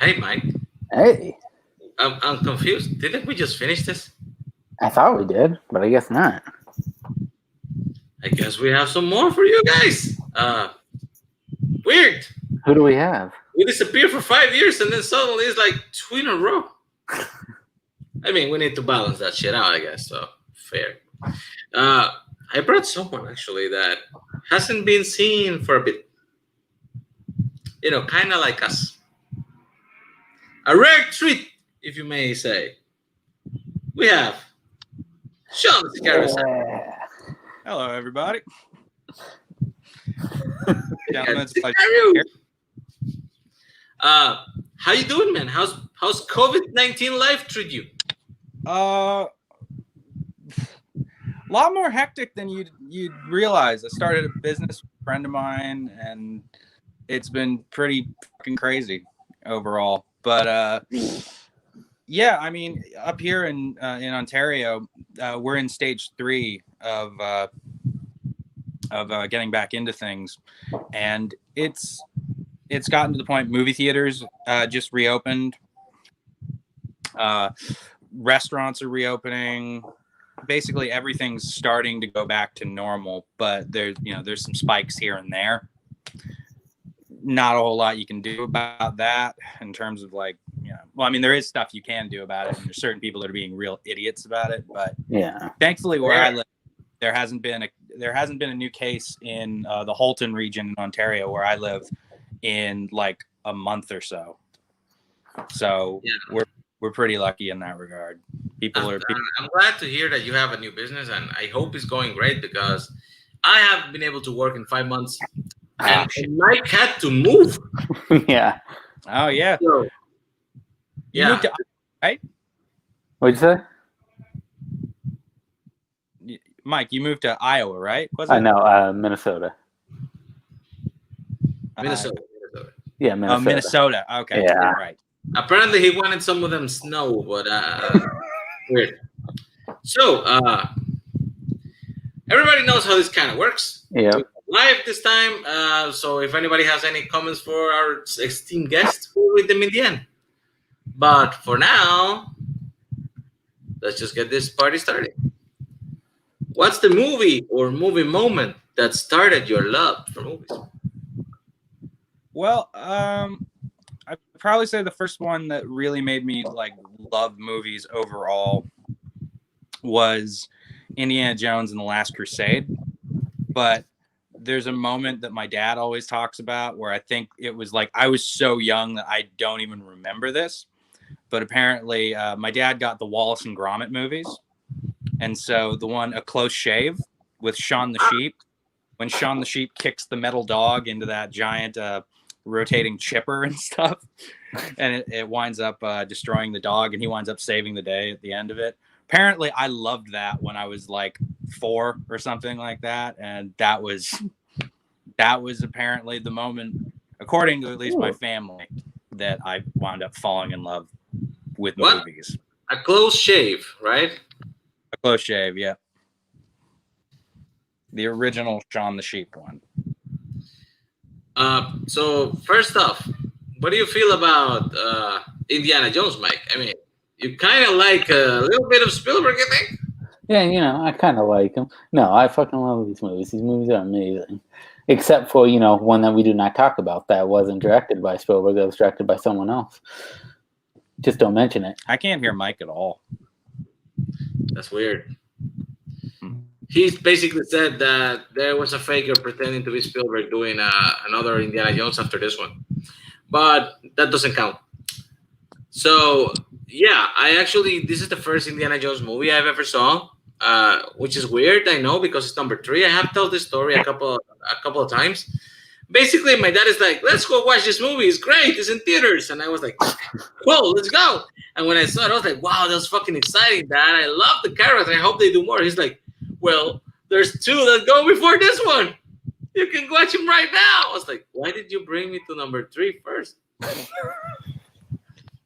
Hey, Mike. Hey, I'm confused. Didn't we just finish this? I thought we did, but I guess not. I guess we have some more for you guys. Weird. Who do we have? We disappeared for 5 years and then suddenly it's like two in a row. I mean, we need to balance that shit out, I guess. So fair. I brought someone actually that hasn't been seen for a bit. Kind of like us. A rare treat, if you may say. We have Sean Scarrison. Yeah. Hello, everybody. How you doing, man? How's COVID-19 life treat you? A lot more hectic than you'd realize. I started a business with a friend of mine, and it's been pretty fucking crazy overall. But yeah, I mean, up here in Ontario, we're in stage 3 of getting back into things, and it's gotten to the point movie theaters just reopened, restaurants are reopening. Basically everything's starting to go back to normal, but there's some spikes here and there. Not a whole lot you can do about that in terms of well, I mean, there is stuff you can do about it, and there's certain people that are being real idiots about it, but Yeah. thankfully where I live, there hasn't been a new case in the Halton region in Ontario where I live in like a month or so. So yeah, we're pretty lucky in that regard. I'm glad to hear that you have a new business, and I hope it's going great because I have been able to work in 5 months, and Mike had to move. Yeah. Oh yeah. So, You moved to, right? What'd you say? Mike, you moved to Iowa, right? No, Minnesota. Minnesota. Yeah, Minnesota. Oh, Minnesota. Okay. Yeah. Right. Apparently, he wanted some of them snow, but weird. So, everybody knows how this kind of works. Yeah. Live this time. So, if anybody has any comments for our esteemed guests, we'll read them in the end. But for now, let's just get this party started. What's the movie or movie moment that started your love for movies? Well, I'd probably say the first one that really made me love movies overall was Indiana Jones and the Last Crusade. But there's a moment that my dad always talks about where I think it was I was so young that I don't even remember this. But apparently my dad got the Wallace and Gromit movies. And so the one A Close Shave with Shaun the Sheep, when Shaun the Sheep kicks the metal dog into that giant rotating chipper and stuff, and it winds up destroying the dog, and he winds up saving the day at the end of it. Apparently I loved that when I was 4 or something like that, and that was apparently the moment, according to at least my family, that I wound up falling in love with movies. A Close Shave, right? A Close Shave, yeah. The original Shaun the Sheep one. So first off, what do you feel about Indiana Jones, Mike? I mean, you kind of like a little bit of Spielberg, I think? Yeah, I kind of like him. No, I fucking love these movies. These movies are amazing. Except for, one that we do not talk about that wasn't directed by Spielberg. That was directed by someone else. Just don't mention it. I can't hear Mike at all. That's weird. He basically said that there was a faker pretending to be Spielberg doing another Indiana Jones after this one. But that doesn't count. So, yeah, this is the first Indiana Jones movie I've ever saw, which is weird, I know, because it's number 3. I have told this story a couple of times. Basically, my dad is like, let's go watch this movie. It's great. It's in theaters. And I was like, cool, let's go. And when I saw it, I was like, wow, that was fucking exciting, Dad. I love the character. I hope they do more. He's like, well, there's 2 that go before this one. You can watch them right now. I was like, why did you bring me to number 3 first?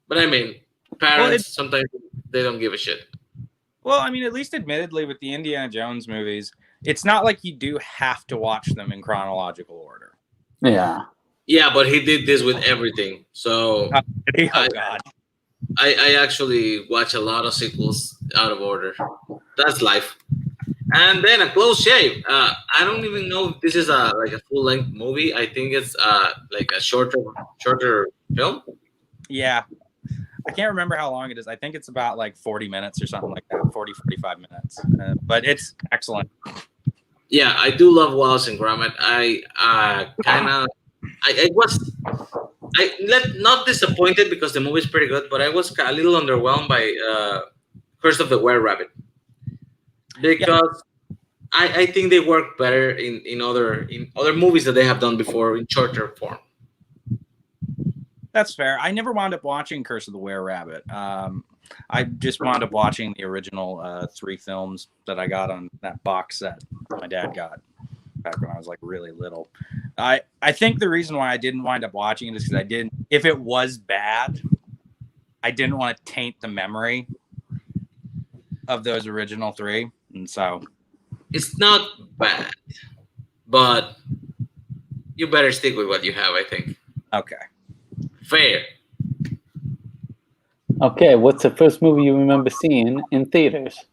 But I mean, parents, sometimes they don't give a shit. Well, I mean, at least admittedly with the Indiana Jones movies, it's not like you do have to watch them in chronological order. Yeah. Yeah, but he did this with everything. So Oh, I, God. I actually watch a lot of sequels out of order. That's life. And then a close shave. I don't even know if this is a like a full length movie. I think it's like a shorter film. Yeah. I can't remember how long it is. I think it's about like 40 minutes or something like that, 40, 45 minutes. But it's excellent. Yeah, I do love Wallace and Gromit. I kind of I was not disappointed because the movie is pretty good, but I was a little underwhelmed by Curse of the Were Rabbit because I think they work better in other movies that they have done before in shorter form. That's fair. I never wound up watching Curse of the Were Rabbit. I just wound up watching the original 3 films that I got on that box set my dad got back when I was like really little. I think the reason why I didn't wind up watching it is because I didn't. If it was bad, I didn't want to taint the memory of those original 3, and so It's not bad, but you better stick with what you have. I think okay. fair. Okay, what's the first movie you remember seeing in theaters?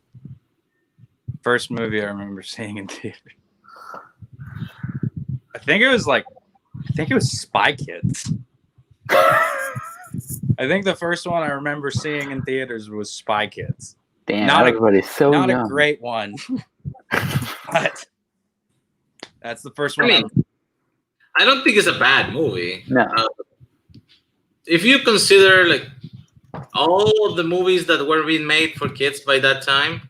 First movie I remember seeing in theater. I think it was Spy Kids. I think the first one I remember seeing in theaters was Spy Kids. Damn, Not everybody's so Not young. a great one, but that's the first I one. mean, I don't think it's a bad movie. No. If you consider like all of the movies that were being made for kids by that time,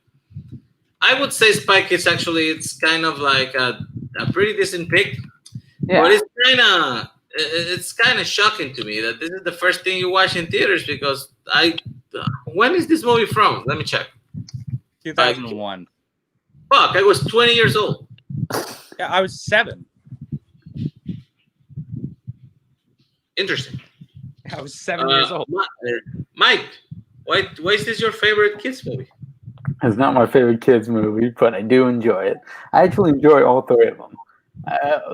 I would say Spy Kids actually it's kind of like a pretty decent pick. Yeah. But it's kind of shocking to me that this is the first thing you watch in theaters because when is this movie from? Let me check. 2001. Fuck, I was 20 years old. Yeah, I was 7. Interesting. I was 7 years old. Mike, why is this your favorite kids movie? It's not my favorite kids movie, but I do enjoy it. I actually enjoy all 3 of them.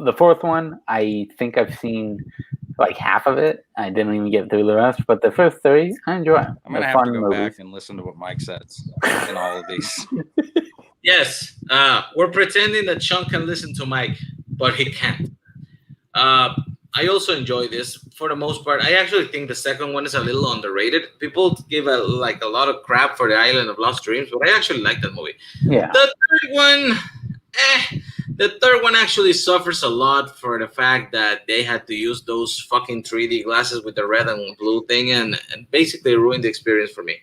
The 4th one, I think I've seen like half of it. I didn't even get through the rest, but the first 3, I enjoy them. I'm gonna They're have to fun go movies. back and listen to what Mike says in all of these. Yes, we're pretending that Sean can listen to Mike, but he can't. I also enjoy this for the most part. I actually think the second one is a little underrated. People give a lot of crap for the Island of Lost Dreams, but I actually like that movie. Yeah. The third one, the third one actually suffers a lot for the fact that they had to use those fucking 3D glasses with the red and blue thing, and basically ruined the experience for me.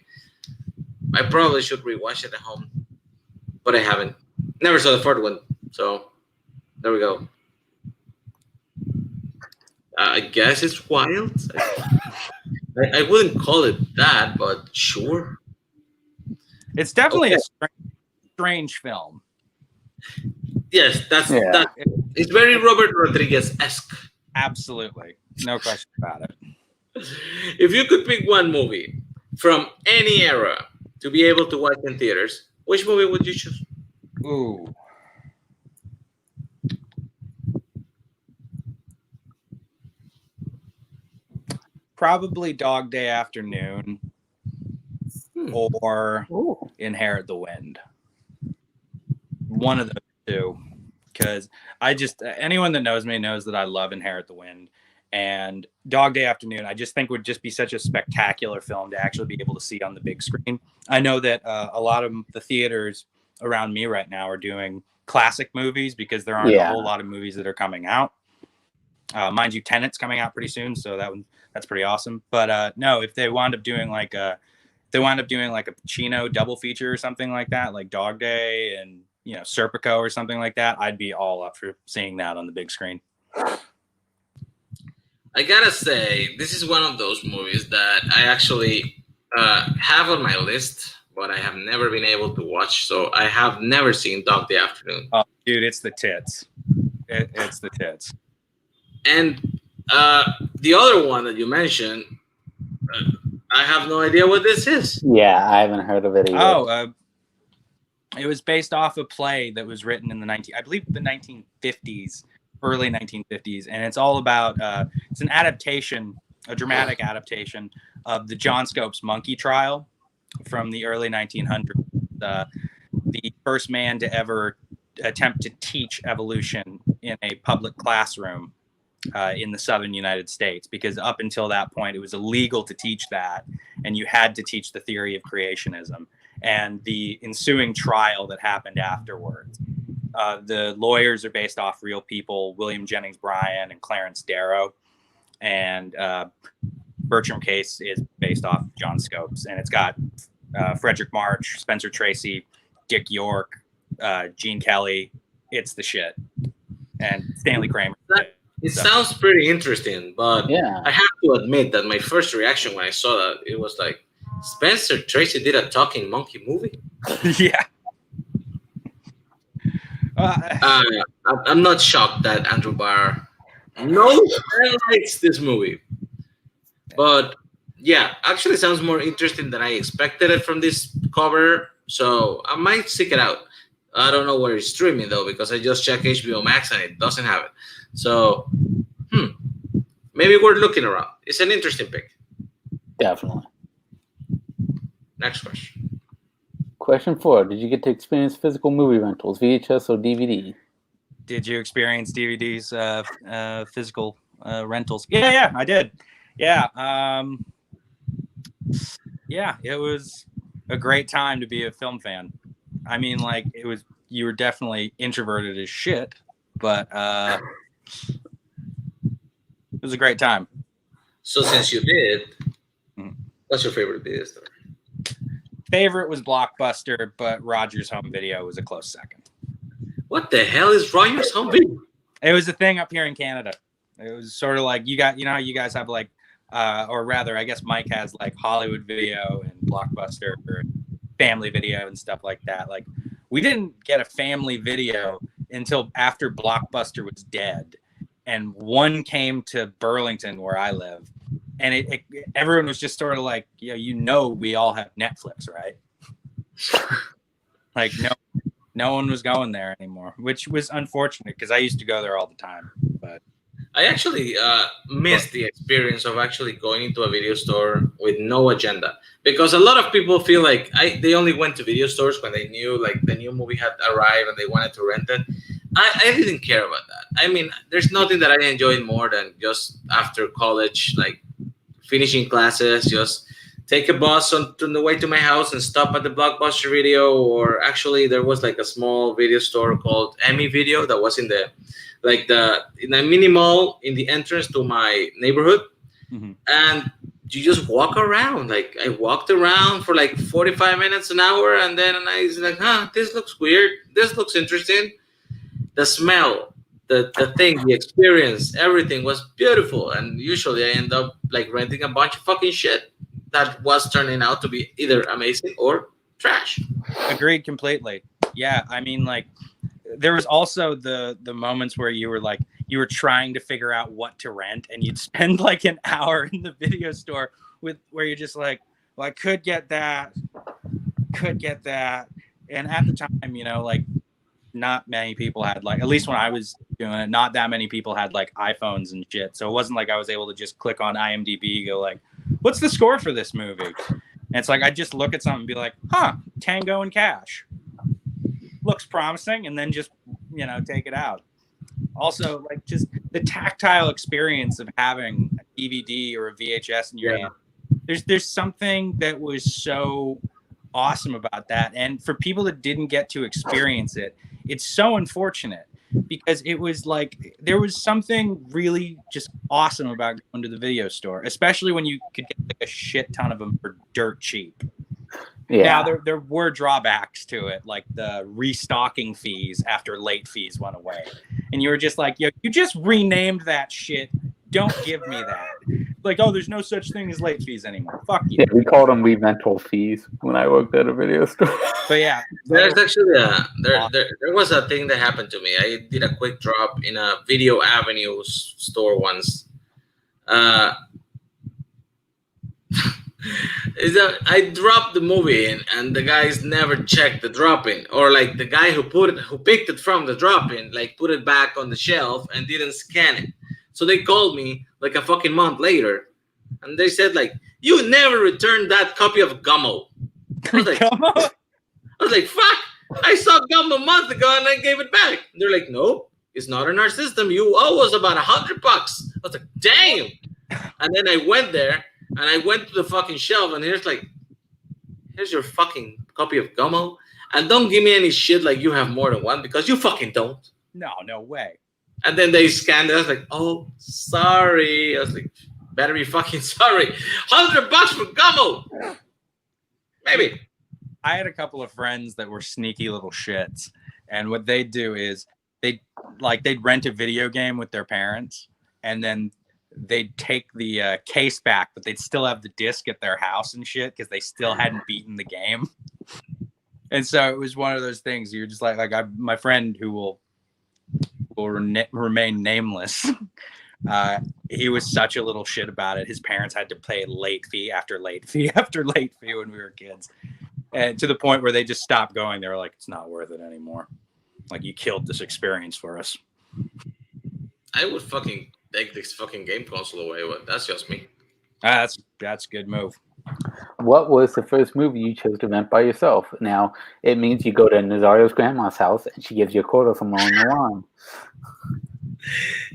I probably should rewatch it at home, but I haven't. Never saw the fourth one, so there we go. I guess it's wild. I wouldn't call it that, but sure. It's definitely a strange film. Yes, it's very Robert Rodriguez-esque. Absolutely. No question about it. If you could pick one movie from any era to be able to watch in theaters, which movie would you choose? Ooh. Probably Dog Day Afternoon or Inherit the Wind. One of those 2. Because anyone that knows me knows that I love Inherit the Wind. And Dog Day Afternoon, I just think would just be such a spectacular film to actually be able to see on the big screen. I know that a lot of the theaters around me right now are doing classic movies because there aren't a whole lot of movies that are coming out. Mind you, Tenet's coming out pretty soon, so that's pretty awesome. But no, if they wound up doing like a Pacino double feature or something like that, like Dog Day and Serpico or something like that, I'd be all up for seeing that on the big screen. I gotta say, this is one of those movies that I actually have on my list, but I have never been able to watch. So I have never seen Dog Day Afternoon. Oh, dude, it's the tits. It's the tits. And the other one that you mentioned, I have no idea what this is. Yeah, I haven't heard of it either. It was based off a play that was written in the 1950s early 1950s, and it's all about it's an adaptation, a dramatic adaptation of the John Scopes monkey trial from the early 1900s. The first man to ever attempt to teach evolution in a public classroom in the southern United States, because up until that point it was illegal to teach that, and you had to teach the theory of creationism. And the ensuing trial that happened afterwards, the lawyers are based off real people, William Jennings Bryan and Clarence Darrow, and Bertram Case is based off John Scopes, and it's got Frederick March, Spencer Tracy, Dick York, Gene Kelly. It's the shit. And Stanley Kramer. It sounds pretty interesting, but Yeah. I have to admit that my first reaction when I saw that, it was like, Spencer Tracy did a talking monkey movie? Yeah. I'm not shocked that Andrew Barr likes this movie. But yeah, actually sounds more interesting than I expected it from this cover. So I might seek it out. I don't know where it's streaming though, because I just checked HBO Max and it doesn't have it. So, maybe we're looking around. It's an interesting pick. Definitely. Next question. Question 4. Did you get to experience physical movie rentals, VHS or DVD? Did you experience DVDs, physical rentals? Yeah, I did. Yeah. Yeah, it was a great time to be a film fan. I mean, like, you were definitely introverted as shit, but it was a great time. So since you did, what's your favorite video store? Favorite was Blockbuster, but Rogers Home Video was a close second. What the hell is Rogers Home Video? It was a thing up here in Canada. It was sort of like, you know how you guys have like, or rather, I guess Mike has like Hollywood Video and Blockbuster or Family Video and stuff like that. Like, we didn't get a Family Video until after Blockbuster was dead, and one came to Burlington where I live, and everyone was just sort of like, we all have Netflix, right? Like, no one was going there anymore, which was unfortunate because I used to go there all the time. But I actually missed the experience of actually going into a video store with no agenda, because a lot of people feel like they only went to video stores when they knew like the new movie had arrived and they wanted to rent it. I didn't care about that. I mean, there's nothing that I enjoyed more than just after college, like finishing classes, just take a bus on the way to my house and stop at the Blockbuster Video, or actually there was like a small video store called Emmy Video that was in a mini mall in the entrance to my neighborhood. Mm-hmm. And you just walk around. Like, I walked around for like 45 minutes, an hour, and then I was like, this looks weird. This looks interesting. The smell, the thing, the experience, everything was beautiful. And usually I end up like renting a bunch of fucking shit that was turning out to be either amazing or trash. Agreed completely. Yeah, I mean, like, there was also the moments where you were trying to figure out what to rent, and you'd spend like an hour in the video store where you're just like, well, I could get that. And at the time, like, not many people had, like, at least when I was doing it, not that many people had like iPhones and shit. So it wasn't like I was able to just click on IMDb, go like, what's the score for this movie? And it's like, I just look at something and be like, Tango and Cash. Looks promising, and then just, take it out. Also, like, just the tactile experience of having a DVD or a VHS in your hand. There's something that was so awesome about that. And for people that didn't get to experience it, it's so unfortunate, because it was like, there was something really just awesome about going to the video store, especially when you could get like a shit ton of them for dirt cheap. Yeah. Now there were drawbacks to it, like the restocking fees after late fees went away, and you were just like, you just renamed that shit. Don't give me that. Like, there's no such thing as late fees anymore. Fuck you. Yeah, we called them rental fees when I worked at a video store. But yeah, there's actually there was a thing that happened to me. I did a quick drop in a Video Avenue store once. is that I dropped the movie in, and the guys never checked the drop in, or like the guy who picked it from the drop in, like put it back on the shelf and didn't scan it. So they called me like a fucking month later, and they said like, "You never returned that copy of Gummo." I was like, "Fuck! I saw Gummo a month ago, and I gave it back." They're like, "Nope, it's not in our system. You owe us about $100." I was like, "Damn!" And then I went there. And I went to the fucking shelf, and here's your fucking copy of Gummo. And don't give me any shit like you have more than one, because you fucking don't. No way. And then they scanned it. I was like, oh, sorry. I was like, better be fucking sorry. $100 for Gummo. Maybe. I had a couple of friends that were sneaky little shits. And what they'd do is they'd rent a video game with their parents, and then they'd take the case back, but they'd still have the disc at their house and shit because they still hadn't beaten the game. And so it was one of those things. You're just my friend who will remain nameless. He was such a little shit about it. His parents had to pay late fee after late fee after late fee when we were kids, and to the point where they just stopped going. They were like, "It's not worth it anymore. Like, you killed this experience for us." I would fucking take this fucking game console away. But that's just me. That's a good move. What was the first movie you chose to rent by yourself? Now, it means you go to Nazario's grandma's house and she gives you a quarter from mowing the lawn.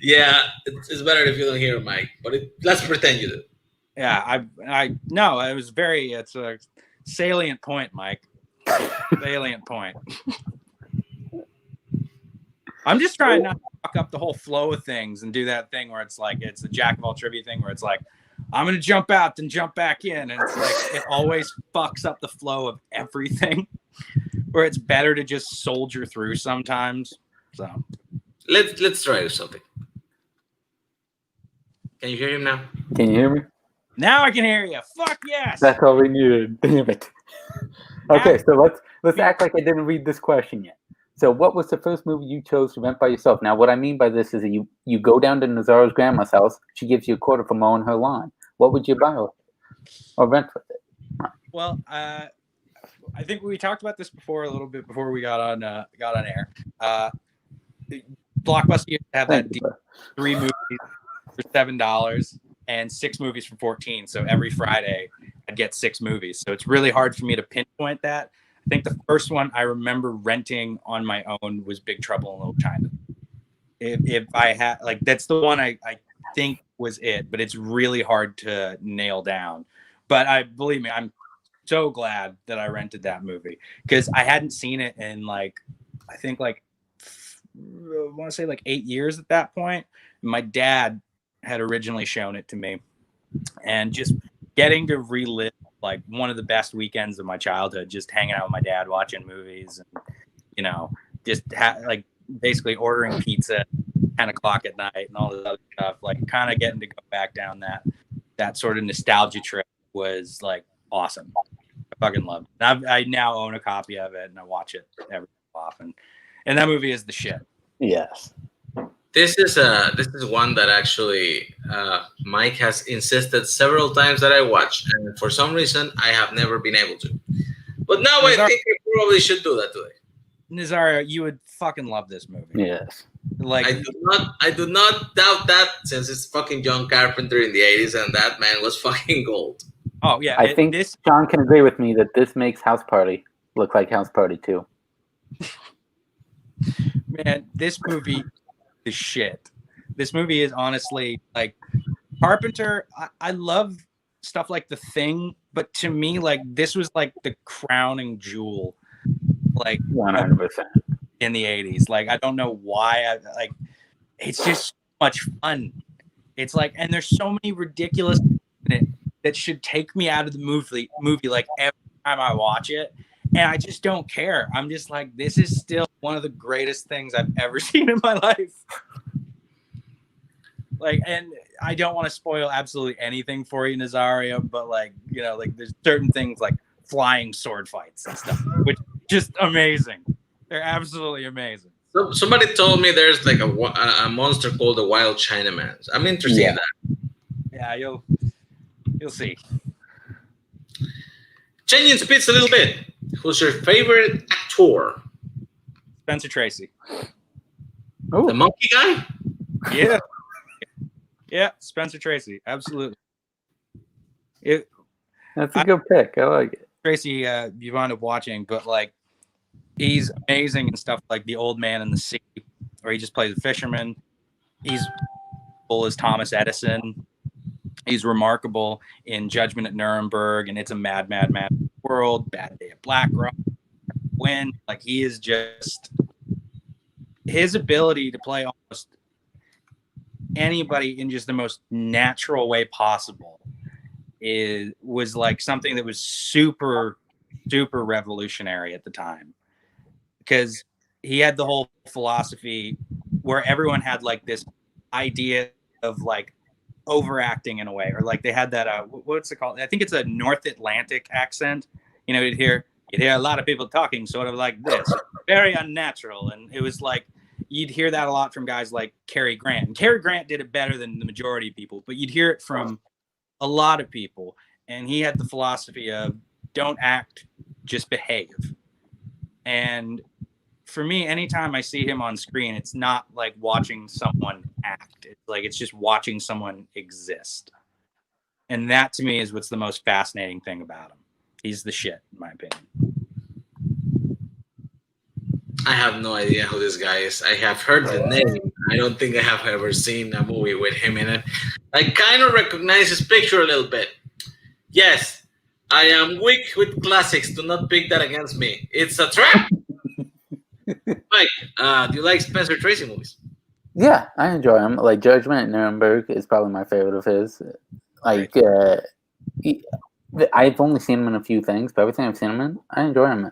Yeah, it's better if you don't hear Mike, but let's pretend you do. Yeah, no, it's a salient point, Mike. Salient point. I'm just trying not to fuck up the whole flow of things and do that thing where it's like, it's the jack of all trivia thing where it's like, I'm going to jump out and jump back in. And it's like, it always fucks up the flow of everything, where it's better to just soldier through sometimes. So let's try something. Can you hear him now? Can you hear me? Now I can hear you. Fuck yes. That's all we needed. Damn it. Okay, so let's act like I didn't read this question yet. So what was the first movie you chose to rent by yourself? Now, what I mean by this is that you go down to Nazaro's grandma's house. She gives you a quarter for mowing her lawn. What would you buy or rent with it? Well, I think we talked about this before a little bit before we got on air. Blockbuster used to have that deal, 3 movies for $7 and 6 movies for $14. So every Friday I'd get 6 movies. So it's really hard for me to pinpoint that. I think the first one I remember renting on my own was Big Trouble in Little China. If I had, like, that's the one I think was it, but it's really hard to nail down. But believe me, I'm so glad that I rented that movie because I hadn't seen it in I want to say 8 years at that point. My dad had originally shown it to me, and just getting to relive one of the best weekends of my childhood, just hanging out with my dad, watching movies, and just basically ordering pizza 10 o'clock at night and all this other stuff, kind of getting to go back down that sort of nostalgia trip was awesome. I fucking loved it. I now own a copy of it and I watch it every so often, and that movie is the shit. Yes. This is one that actually Mike has insisted several times that I watch, and for some reason I have never been able to. But now I think I probably should do that today. Nazario, you would fucking love this movie. Yes. I do not doubt that, since it's fucking John Carpenter in the 80s, and that man was fucking gold. Oh yeah, I think John can agree with me that this makes House Party look like House Party 2. Man, this movie is shit. This movie is honestly Carpenter. I love stuff like The Thing, but to me, this was the crowning jewel, 100% in the 80s. I don't know why. It's just so much fun. It's and there's so many ridiculous things in it that should take me out of the movie every time I watch it. And I just don't care. I'm just this is still one of the greatest things I've ever seen in my life. And I don't want to spoil absolutely anything for you, Nazario, but there's certain things like flying sword fights and stuff, which are just amazing. They're absolutely amazing. So somebody told me there's a monster called the Wild Chinaman. I'm interested in that. Yeah, you'll see. Changing speeds a little bit. Who's your favorite actor? Spencer Tracy. Ooh. The monkey guy? Yeah. Yeah, Spencer Tracy. Absolutely. That's a good pick. I like it. Tracy, you wound up watching, but like he's amazing in stuff like The Old Man in the Sea, where he just plays a fisherman. He's full as Thomas Edison. He's remarkable in Judgment at Nuremberg and It's a Mad, Mad, Mad World, Bad Day at Black Rock, When. Like he is just his ability to play almost anybody in just the most natural way possible was like something that was super revolutionary at the time, because he had the whole philosophy where everyone had like this idea of like overacting in a way, or like they had that what's it called? I think it's a North Atlantic accent. You know, you'd hear a lot of people talking sort of like this, very unnatural, and it was like you'd hear that a lot from guys like Cary Grant. And Cary Grant did it better than the majority of people, but you'd hear it from a lot of people. And he had the philosophy of don't act, just behave. And for me, anytime I see him on screen, it's not like watching someone act. It's like it's just watching someone exist. And that to me is what's the most fascinating thing about him. He's the shit, in my opinion. I have no idea who this guy is. I have heard the name. I don't think I have ever seen a movie with him in it. I kind of recognize his picture a little bit. Yes, I am weak with classics. Do not pick that against me. It's a trap. Mike, do you like Spencer Tracy movies? Yeah, I enjoy him. Like Judgment at Nuremberg is probably my favorite of his. Like, I've only seen him in a few things, but everything I've seen him in, I enjoy him in.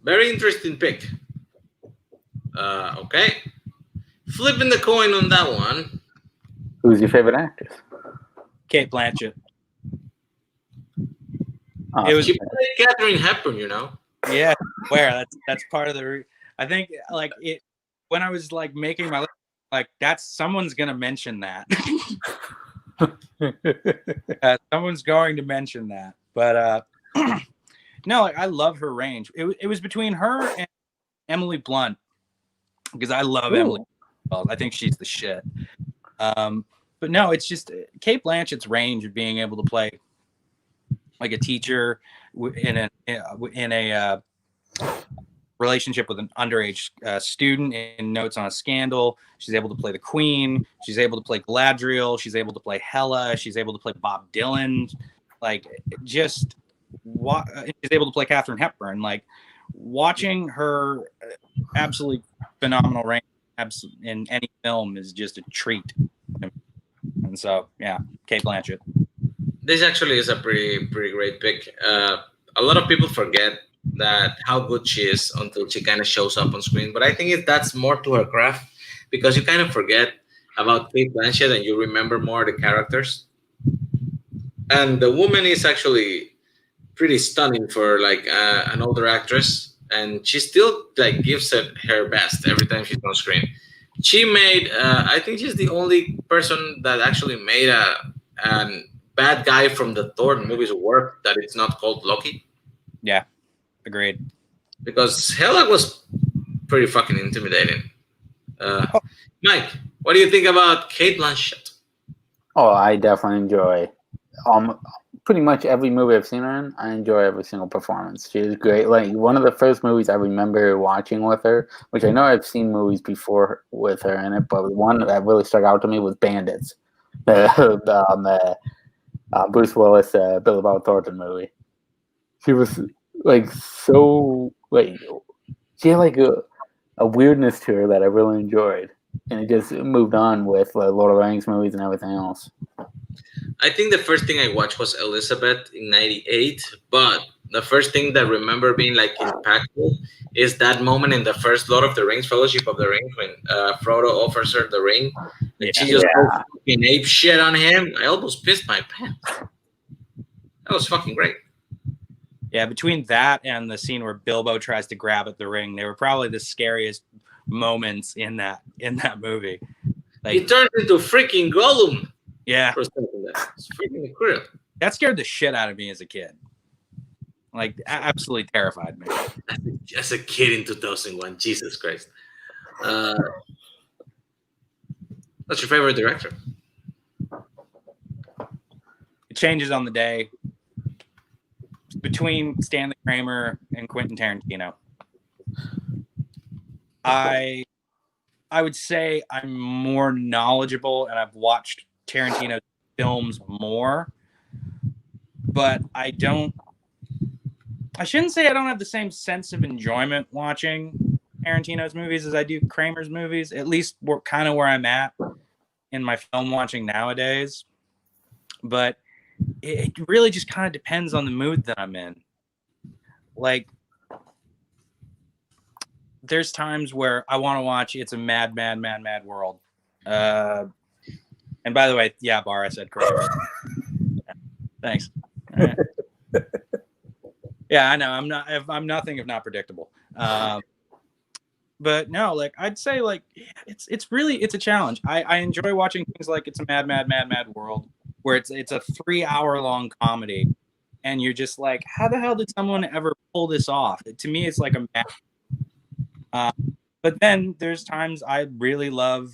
Very interesting pick. Okay. Flipping the coin on that one. Who's your favorite actress? Kate Blanchett. Oh, It was she played Katharine Hepburn, you know. Yeah, where that's part of the. I think like it when I was like making my list, like that's someone's gonna mention that. Someone's going to mention that, but no, like I love her range. It was between her and Emily Blunt, because I love Emily. Well, I think she's the shit. But no, it's just Kate Blanchett's range of being able to play like a teacher in a relationship with an underage student in Notes on a Scandal. She's able to play the Queen. She's able to play Galadriel. She's able to play Hela. She's able to play Bob Dylan. Like just she's able to play Katharine Hepburn. Like watching her absolutely phenomenal range in any film is just a treat. And so, yeah, Kate Blanchett. This actually is a pretty great pick. A lot of people forget that how good she is until she kind of shows up on screen. But I think that's more to her craft, because you kind of forget about Kate Blanchett and you remember more the characters. And the woman is actually pretty stunning for like an older actress, and she still like gives it her best every time she's on screen. She made, I think she's the only person that actually made a bad guy from the Thor movies work that it's not called Loki. Yeah, agreed. Because Hela was pretty fucking intimidating. Mike, what do you think about Kate Blanchett? Oh, I definitely enjoy pretty much every movie I've seen her in. I enjoy every single performance. She is great. Like one of the first movies I remember watching with her, which I know I've seen movies before with her in it, but one that really stuck out to me was Bandits, the Bruce Willis, Billy Bob Thornton movie. She was like so like she had like a weirdness to her that I really enjoyed, and it just moved on with Lord of the Rings movies and everything else. I think the first thing I watched was Elizabeth in '98, but the first thing that I remember being like impactful is that moment in the first Lord of the Rings, Fellowship of the Ring, when Frodo offers her the ring, and she just goes fucking ape shit on him. I almost pissed my pants. That was fucking great. Yeah, between that and the scene where Bilbo tries to grab at the ring, they were probably the scariest moments in that movie. Like, he turns into freaking Gollum. Yeah. chicken in the grill. That scared the shit out of me as a kid. Like, absolutely terrified me. As a kid in 2001, Jesus Christ. What's your favorite director? It changes on the day. Between Stanley Kramer and Quentin Tarantino. I would say I'm more knowledgeable and I've watched Tarantino's films more, but I shouldn't say I don't have the same sense of enjoyment watching Tarantino's movies as I do Kramer's movies, at least kind of where I'm at in my film watching nowadays. But it really just kind of depends on the mood that I'm in. Like, there's times where I want to watch It's a Mad, Mad, Mad, Mad World. And by the way, yeah, Bar, I said Kramer. Yeah, thanks. Right. Yeah, I know. I'm nothing if not predictable. But no, like I'd say, like it's a challenge. I enjoy watching things like It's a Mad, Mad, Mad, Mad World, where it's a 3-hour long comedy, and you're just like, how the hell did someone ever pull this off? To me, it's like a mad. But then there's times I really love,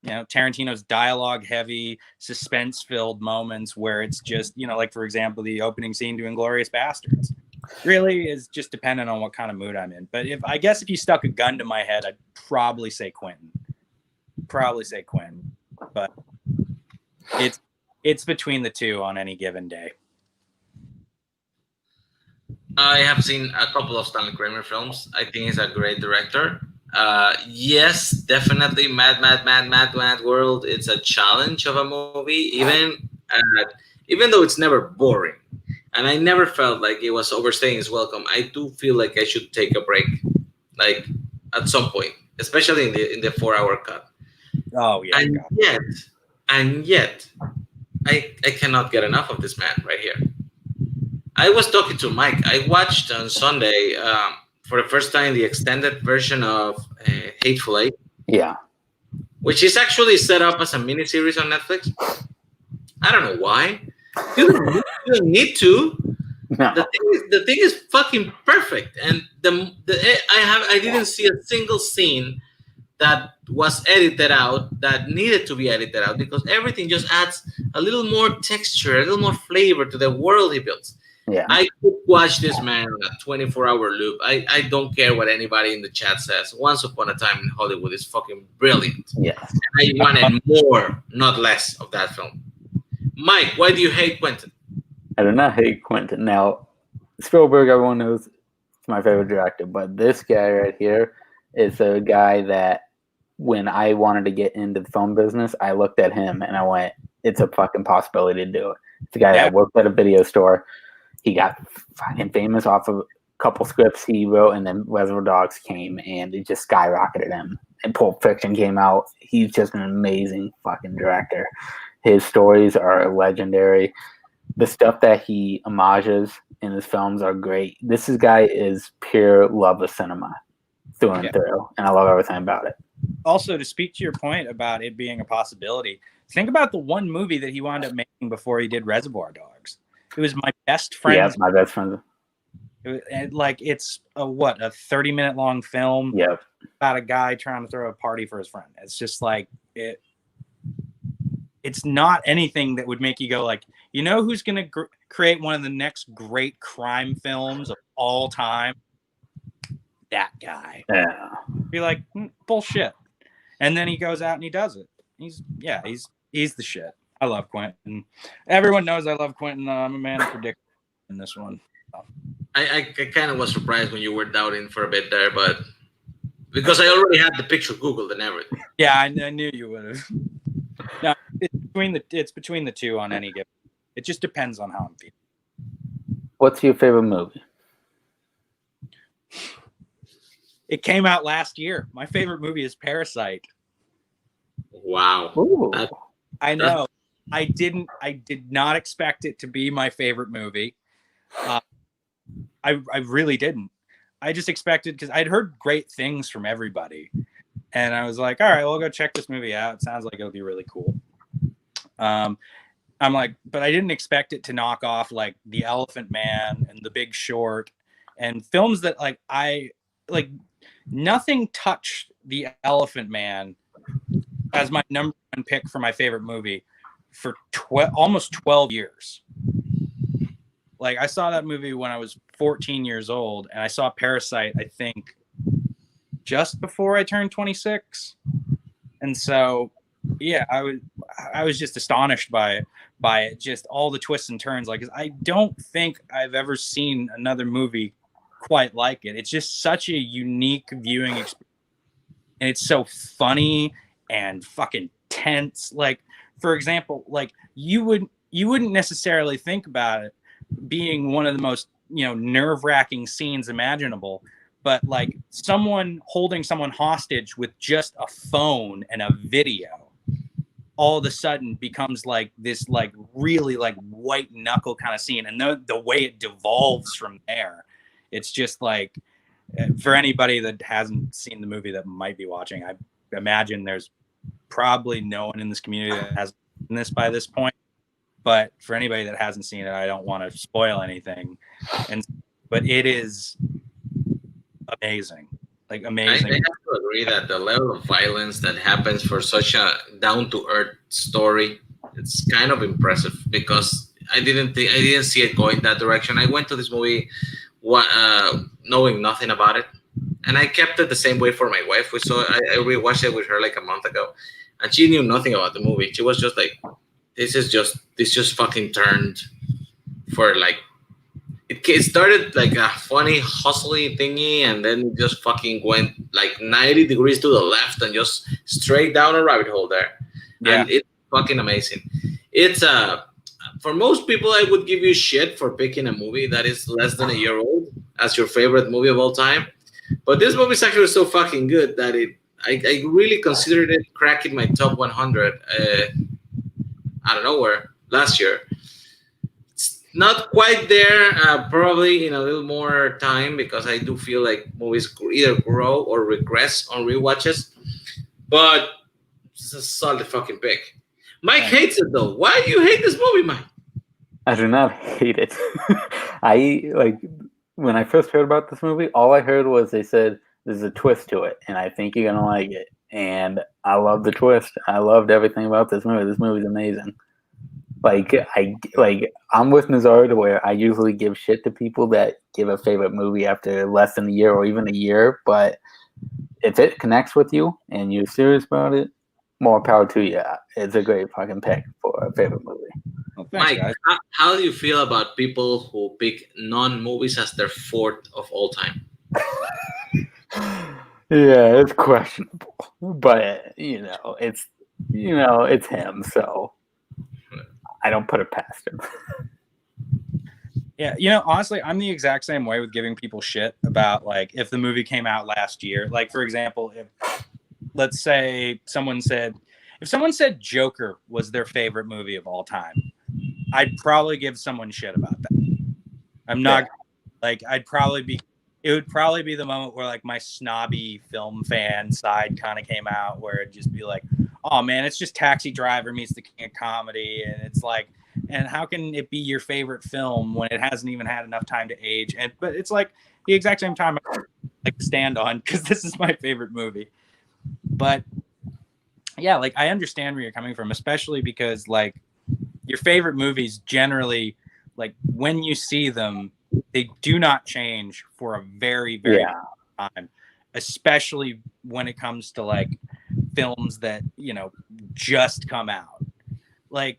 Tarantino's dialogue-heavy, suspense-filled moments where it's just, like for example, the opening scene to Inglourious Basterds. Really is just dependent on what kind of mood I'm in. But if you stuck a gun to my head, I'd probably say Quentin. But it's between the two on any given day. I have seen a couple of Stanley Kramer films. I think he's a great director. Yes, definitely Mad World. It's a challenge of a movie, even though it's never boring. And I never felt like it was overstaying its welcome. I do feel like I should take a break, like at some point, especially in the 4-hour cut. Oh yeah. And yet, I cannot get enough of this man right here. I was talking to Mike. I watched on Sunday for the first time the extended version of Hateful Eight. Yeah. Which is actually set up as a miniseries on Netflix. I don't know why. You don't need to. No. The thing is fucking perfect, and I didn't see a single scene that was edited out that needed to be edited out, because everything just adds a little more texture, a little more flavor to the world he builds. Yeah. I could watch this man on a 24-hour loop. I don't care what anybody in the chat says. Once Upon a Time in Hollywood is fucking brilliant. Yes. I wanted more, not less, of that film. Mike, why do you hate Quentin? I do not hate Quentin. Now, Spielberg, everyone knows, is my favorite director, but this guy right here is a guy that when I wanted to get into the film business, I looked at him and I went, it's a fucking possibility to do it. It's a guy that worked at a video store. He got fucking famous off of a couple scripts he wrote, and then Reservoir Dogs came, and it just skyrocketed him. And Pulp Fiction came out. He's just an amazing fucking director. His stories are legendary. The stuff that he homages in his films are great. This guy is pure love of cinema through and through, and I love everything about it. Also, to speak to your point about it being a possibility, think about the one movie that he wound up making before he did Reservoir Dogs. It was My Best Friend. Yeah, My Best Friend. It's a 30-minute long film about a guy trying to throw a party for his friend. It's just like it. It's not anything that would make you go like, who's going to create one of the next great crime films of all time? That guy. Yeah. Be like, bullshit. And then he goes out and he does it. He's the shit. I love Quentin. Everyone knows I love Quentin. I'm a man of prediction in this one. I kind of was surprised when you were doubting for a bit there, but because I already had the picture Googled and everything. Yeah, I knew you would have. No, it's between the two on any given. It just depends on how I'm feeling. What's your favorite movie? It came out last year. My favorite movie is Parasite. Wow. I know. I did not expect it to be my favorite movie. I really didn't. I just expected, because I'd heard great things from everybody. And I was like, all right, we'll go check this movie out. It sounds like it'll be really cool. I'm like, but I didn't expect it to knock off like The Elephant Man and The Big Short and films that like I like. Nothing touched The Elephant Man as my number one pick for my favorite movie for almost 12 years. Like I saw that movie when I was 14 years old, and I saw Parasite, I think, just before I turned 26. And so, yeah, I was just astonished by it, just all the twists and turns. Like I don't think I've ever seen another movie quite like it. It's just such a unique viewing experience, and it's so funny and fucking tense. Like, for example, like you wouldn't necessarily think about it being one of the most, nerve-wracking scenes imaginable, but like someone holding someone hostage with just a phone and a video all of a sudden becomes like this like really like white knuckle kind of scene, and the way it devolves from there, it's just like, for anybody that hasn't seen the movie that might be watching, I imagine there's probably no one in this community that has seen this by this point. But for anybody that hasn't seen it, I don't want to spoil anything. But it is amazing. Like amazing. I have to agree that the level of violence that happens for such a down-to-earth story, it's kind of impressive, because I didn't see it going that direction. I went to this movie knowing nothing about it, and I kept it the same way for my wife. I rewatched it with her like a month ago, and she knew nothing about the movie. She was just like, this just fucking turned for like, it started like a funny hustly thingy, and then it just fucking went like 90 degrees to the left and just straight down a rabbit hole there. Yeah. And it's fucking amazing. It's for most people, I would give you shit for picking a movie that is less than a year old as your favorite movie of all time. But this movie is actually so fucking good that I really considered it cracking my top 100 out of nowhere last year. It's not quite there, probably in a little more time, because I do feel like movies either grow or regress on rewatches. But it's a solid fucking pick. Mike hates it though. Why do you hate this movie, Mike? I do not hate it. When I first heard about this movie, all I heard was they said there's a twist to it, and I think you're gonna like it. And I love the twist. I loved everything about this movie. This movie's amazing. I'm with Nazar, where I usually give shit to people that give a favorite movie after less than a year or even a year. But if it connects with you and you're serious about it, more power to you. It's a great fucking pick for a favorite movie. Well, thanks, Mike, how do you feel about people who pick non-movies as their fourth of all time? Yeah, it's questionable, but it's him, so I don't put it past him. Yeah, honestly, I'm the exact same way with giving people shit about like if the movie came out last year. Like, for example, let's say someone said Joker was their favorite movie of all time, I'd probably give someone shit about that. I'm not like it would probably be the moment where like my snobby film fan side kind of came out, where it'd just be like, oh man, it's just Taxi Driver meets the King of Comedy, and it's like, and how can it be your favorite film when it hasn't even had enough time to age? But it's like the exact same time I like stand on, because this is my favorite movie. But yeah, like I understand where you're coming from, especially because like your favorite movies generally, like when you see them, they do not change for a very, very long time, especially when it comes to like films that, just come out. Like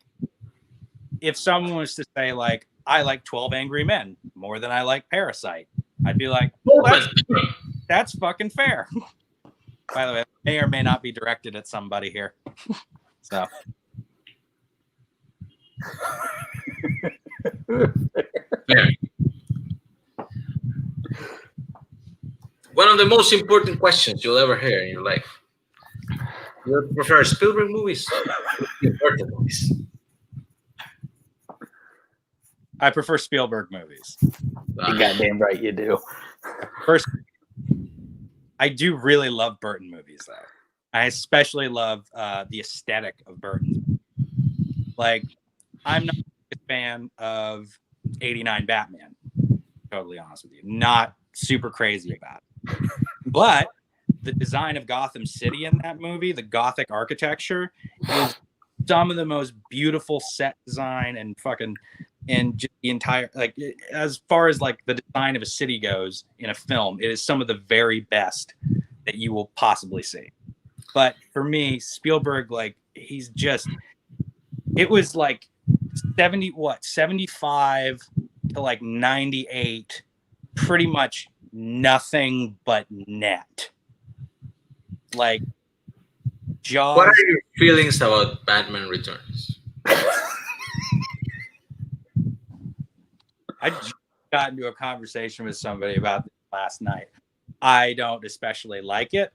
if someone was to say like, I like 12 Angry Men more than I like Parasite, I'd be like, well, that's fucking fair. By the way, it may or may not be directed at somebody here. So. Fair. One of the most important questions you'll ever hear in your life. You prefer Spielberg movies or Burton movies? I prefer Spielberg movies. You're goddamn right you do. First, I do really love Burton movies, though. I especially love the aesthetic of Burton. Like, I'm not a fan of '89 Batman. Totally honest with you, not super crazy about it. But the design of Gotham City in that movie, the Gothic architecture, is some of the most beautiful set design and just the entire, like, as far as like the design of a city goes in a film, it is some of the very best that you will possibly see. But for me, Spielberg, like, he's just, it was like 75 to like 98, pretty much nothing but net. Like, Jaws. What are your feelings about Batman Returns? I just got into a conversation with somebody about this last night. I don't especially like it.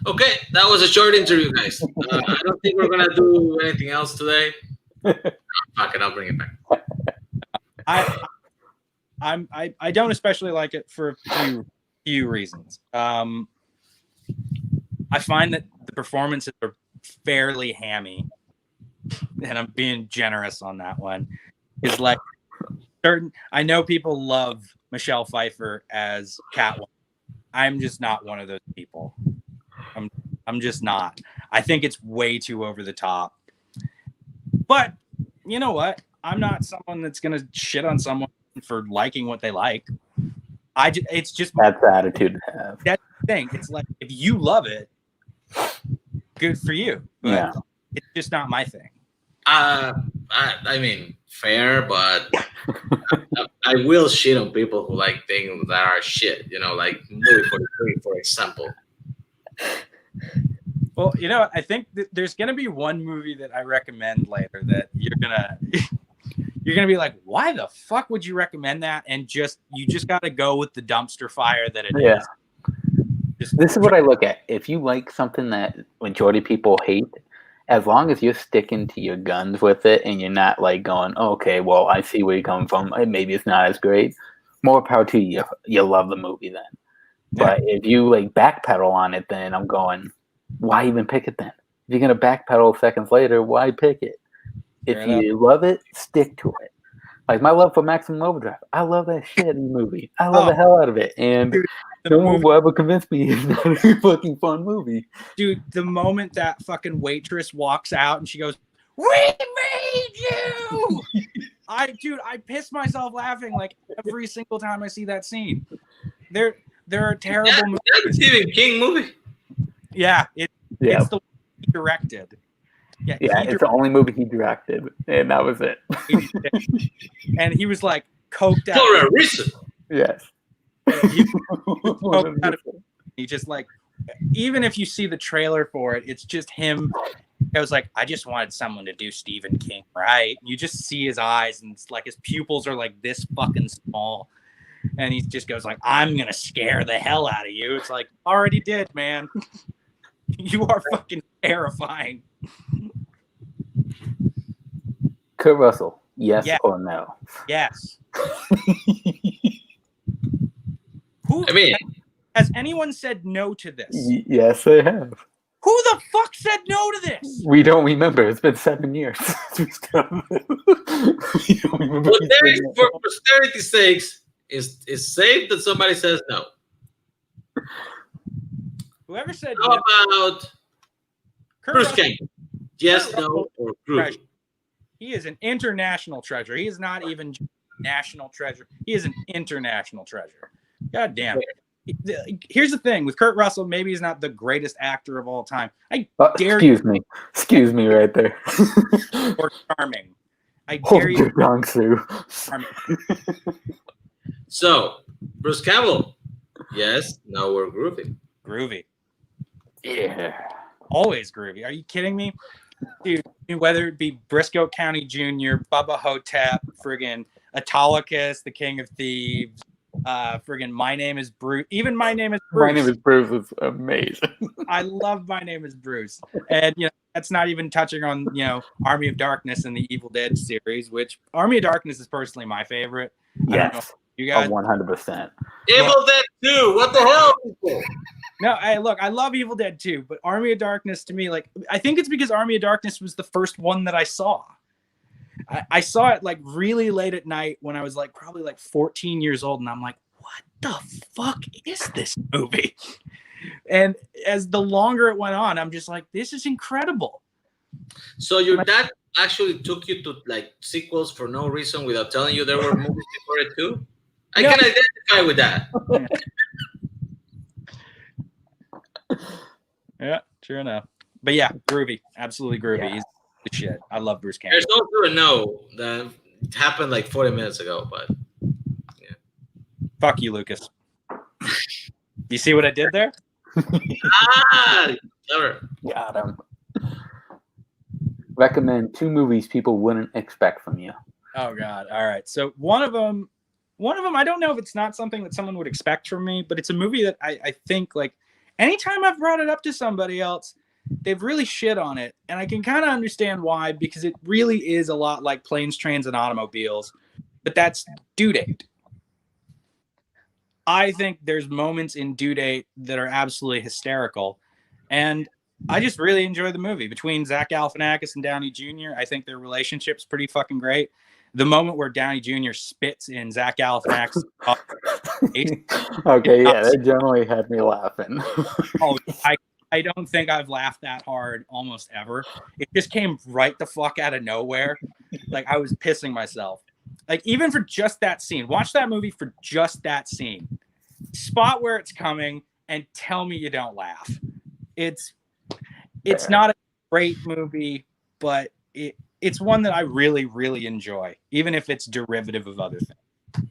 Okay, that was a short interview, guys. I don't think we're gonna do anything else today. Fuck it, I'll bring it back. I don't especially like it for a few reasons. I find that the performances are fairly hammy, and I'm being generous on that one. Is like I know people love Michelle Pfeiffer as Catwoman. I'm just not one of those people. I'm just not. I think it's way too over the top. But you know what? I'm not someone that's gonna shit on someone for liking what they like. It's just that's the attitude to have. That's the thing. It's like, if you love it, good for you. But yeah, it's just not my thing. I mean, fair, but I will shit on people who like things that are shit. You know, like movie 43, for example. Well, you know, I think there's gonna be one movie that I recommend later that you're gonna be like, why the fuck would you recommend that? And you just got to go with the dumpster fire that it is. This is what I look at. If you like something that majority of people hate, as long as you're sticking to your guns with it and you're not like going, oh, okay, well, I see where you're coming from. Maybe it's not as great. More power to you. You'll love the movie then. Yeah. But if you like backpedal on it, then I'm going, why even pick it then? If you're going to backpedal seconds later, why pick it? If you love it, stick to it. Like my love for Maximum Overdrive. I love that shit in the movie. I love the hell out of it. And no one will ever convince me it's not a fucking fun movie. Dude, the moment that fucking waitress walks out and she goes, "We made you!" I piss myself laughing like every single time I see that scene. There are terrible movies. That's a Stephen King movie. Yeah, it's the one he directed. Yeah, it's the only movie he directed, and that was it. And he was like coked out. For a reason. Yes. He just like, even if you see the trailer for it, it's just him. I was like, I just wanted someone to do Stephen King, right? You just see his eyes, and it's like his pupils are like this fucking small, and he just goes like, "I'm gonna scare the hell out of you." It's like, already did, man. You are fucking terrifying. Kurt Russell, yes or no? Yes. Has anyone said no to this? Yes, they have. Who the fuck said no to this? We don't remember. It's been 7 years. For posterity's sakes, it's safe that somebody says no. Whoever said How no. about Bruce Campbell? Yes, no, or Groovy? He is an international treasure. He is not even national treasure. He is an international treasure. God damn it. Here's the thing with Kurt Russell. Maybe he's not the greatest actor of all time. Excuse me right there. Or charming. I dare you. Wrong, Sue. So, Bruce Campbell. Yes, no, or Groovy? Groovy. Yeah. Always groovy. Are you kidding me? Dude, whether it be Briscoe County Jr., Bubba Hotep, friggin' Autolycus, the King of Thieves, friggin' My Name is Bruce. Even My Name is Bruce. My Name is Bruce is amazing. I love My Name is Bruce. And, that's not even touching on, Army of Darkness and the Evil Dead series, which Army of Darkness is personally my favorite. Yes. You guys? 100%. Evil Dead 2. What the hell, people? No, look, I love Evil Dead 2, but Army of Darkness to me, like, I think it's because Army of Darkness was the first one that I saw. I saw it like really late at night when I was like probably like 14 years old, and I'm like, what the fuck is this movie? And as the longer it went on, I'm just like, this is incredible. So your dad actually took you to like sequels for no reason without telling you there were movies before it too? I No. can identify with that. Yeah, sure enough. But yeah, groovy, absolutely groovy. Yeah. He's the shit. I love Bruce Campbell. There's also a no that happened like 40 minutes ago, but Fuck you, Lucas. You see what I did there? Clever. Got him. Recommend 2 movies people wouldn't expect from you. Oh God! All right. So one of them, I don't know if it's not something that someone would expect from me, but it's a movie that I think like anytime I've brought it up to somebody else, they've really shit on it, and I can kind of understand why, because it really is a lot like Planes, Trains, and Automobiles, but that's Due Date. I think there's moments in Due Date that are absolutely hysterical, and I just really enjoy the movie. Between Zach Galifianakis and Downey Jr., I think their relationship's pretty fucking great. The moment where Downey Jr. spits in Zach Galifianakis' Okay, yeah, that generally had me laughing. Oh, I don't think I've laughed that hard almost ever. It just came right the fuck out of nowhere. Like I was pissing myself. Like even for just that scene. Watch that movie for just that scene. Spot where it's coming and tell me you don't laugh. It's not a great movie, but it's one that I really, really enjoy, even if it's derivative of other things.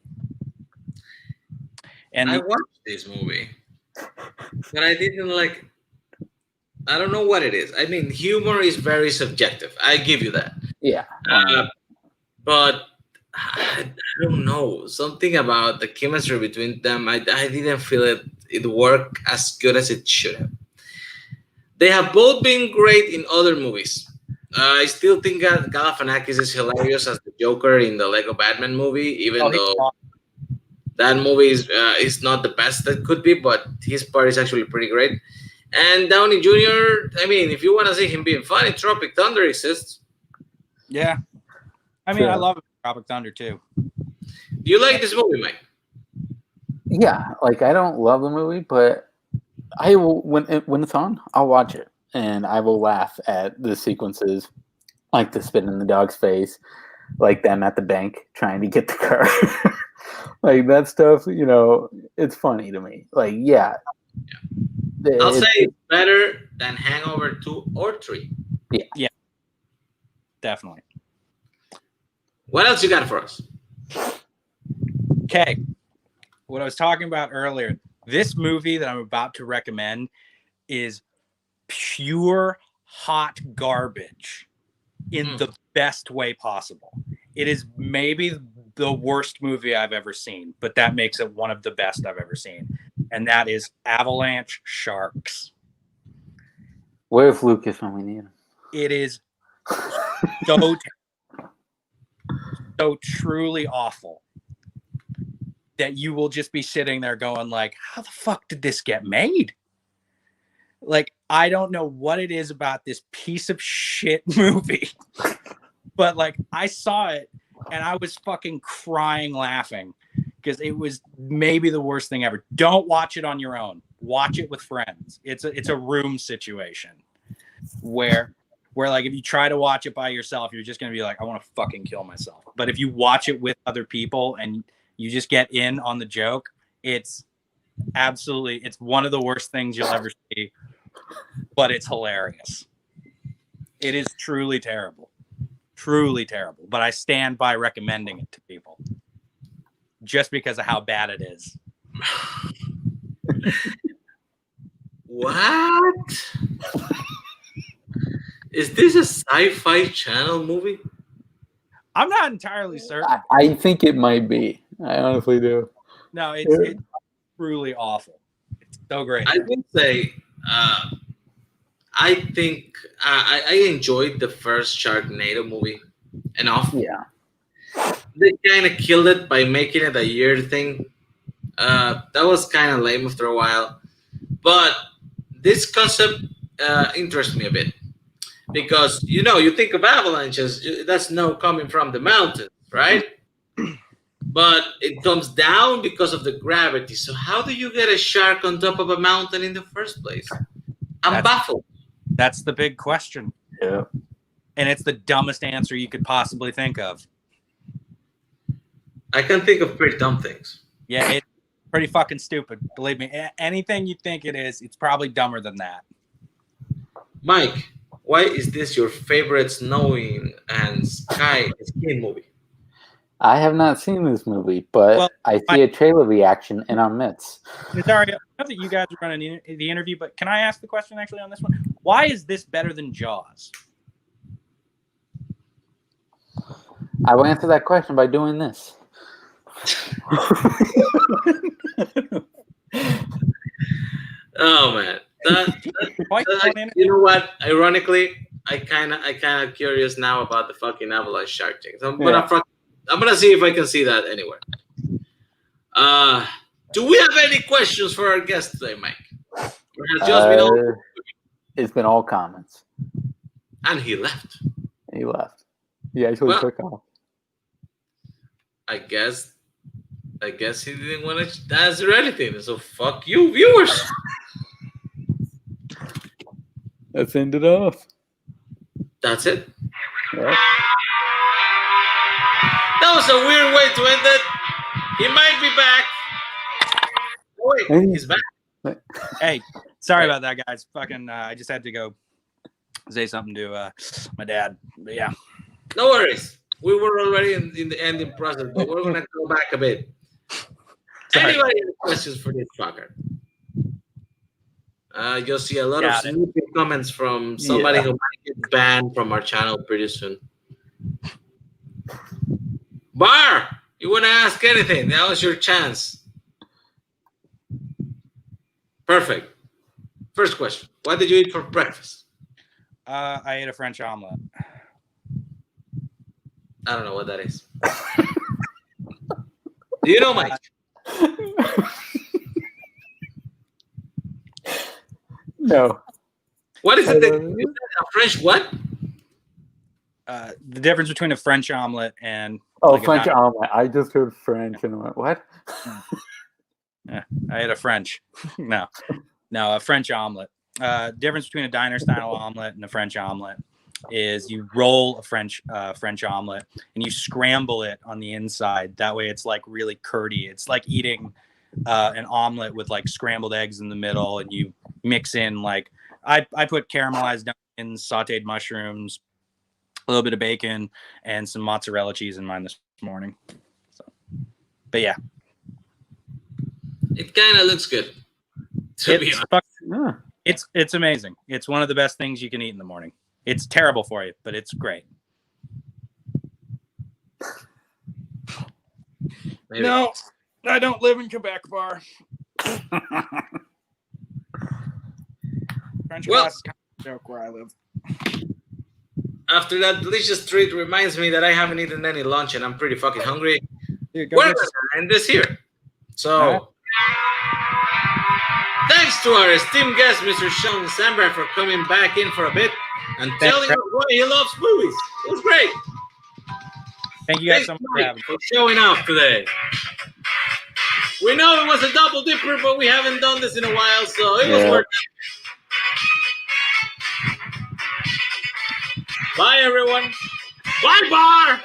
And I watched this movie, but I didn't like. I don't know what it is. I mean, humor is very subjective. I give you that. Yeah. But I don't know. Something about the chemistry between them, I didn't feel it worked as good as it should have. They have both been great in other movies. I still think that Galifianakis is hilarious as the Joker in the Lego Batman movie, even though that movie is not the best that could be, but his part is actually pretty great. And Downey Jr., I mean, if you want to see him being funny, Tropic Thunder exists. Yeah. I mean, I love Tropic Thunder too. Do you like this movie, Mike? Yeah, like I don't love the movie, but I will when it's on, I'll watch it, and I will laugh at the sequences, like the spit in the dog's face, like them at the bank trying to get the car, like that stuff. You know, it's funny to me. Like, yeah. I'll say it's better than Hangover 2 or 3. Yeah. Definitely. What else you got for us? Okay. What I was talking about earlier, this movie that I'm about to recommend is pure hot garbage in the best way possible. It is maybe the worst movie I've ever seen, but that makes it one of the best I've ever seen. And that is Avalanche Sharks. Where's Lucas when we need him? It is so truly awful that you will just be sitting there going like, how the fuck did this get made? Like, I don't know what it is about this piece of shit movie, but like I saw it and I was fucking crying laughing because it was maybe the worst thing ever. Don't watch it on your own. Watch it with friends. It's a room situation where like if you try to watch it by yourself, you're just going to be like, I want to fucking kill myself. But if you watch it with other people and you just get in on the joke, it's one of the worst things you'll ever see, but it's hilarious. It is truly terrible. Truly terrible. But I stand by recommending it to people just because of how bad it is. What? Is this a Sci-Fi Channel movie? I'm not entirely certain. I think it might be. I honestly do. No, it's truly awful. It's so great. I would say I think I enjoyed the first Sharknado movie enough. Yeah. They kind of killed it by making it a year thing. That was kind of lame after a while. But this concept interests me a bit because you think of avalanches, that's snow coming from the mountains, right? But it comes down because of the gravity. So how do you get a shark on top of a mountain in the first place? I'm baffled. That's the big question. Yeah. And it's the dumbest answer you could possibly think of. I can think of pretty dumb things. Yeah, it's pretty fucking stupid. Believe me. Anything you think it is, it's probably dumber than that. Mike, why is this your favorite snowing and skiing movie? I have not seen this movie, but I see a trailer reaction in our midst. Sorry, I know that you guys are running the interview, but can I ask the question actually on this one? Why is this better than Jaws? I will answer that question by doing this. Oh man, you know what? Ironically, I kind of curious now about the fucking avalanche shark thing. So I'm gonna see if I can see that anywhere. Do we have any questions for our guest today, Mike? Or has just been all... It's been all comments. And he left. He left. He actually took off. I guess he didn't want to answer anything. So fuck you, viewers. Let's end it off. That's it. Yeah. That was a weird way to end it. He might be back. Oh, wait, he's back. Hey, sorry about that, guys. Fucking, I just had to go say something to my dad. But yeah. No worries. We were already in the ending process, but we're gonna go back a bit. Sorry. Anybody have questions for this fucker? You'll see a lot of snoopy comments from somebody who might get banned from our channel pretty soon. Bar, you want to ask anything? That was your chance. Perfect. First question. What did you eat for breakfast? I ate a French omelet. I don't know what that is. Do you know, Mike? No. What is it? A French what? The difference between a French omelet and French omelet. I just heard French and went, what? Yeah, I ate a French. No, a French omelet. Difference between a diner style omelet and a French omelet is you roll a French omelet and you scramble it on the inside. That way it's like really curdy. It's like eating an omelet with like scrambled eggs in the middle, and you mix in like I put caramelized onions, sauteed mushrooms, a little bit of bacon, and some mozzarella cheese in mine this morning. So, but yeah, it kind of looks good. It's amazing. It's one of the best things you can eat in the morning. It's terrible for you, but it's great. Maybe. No, I don't live in Quebec, Bar. French class is kind of a joke where I live. After that delicious treat reminds me that I haven't eaten any lunch and I'm pretty fucking hungry. Dude, We're gonna end this here. So thanks to our esteemed guest, Mr. Sean Sandberg, for coming back in for a bit and telling us why he loves movies. It was great. Thank you guys so much for having me. For showing up today. We know it was a double dipper, but we haven't done this in a while, so it was worth it. Bye, everyone. Bye, Bar.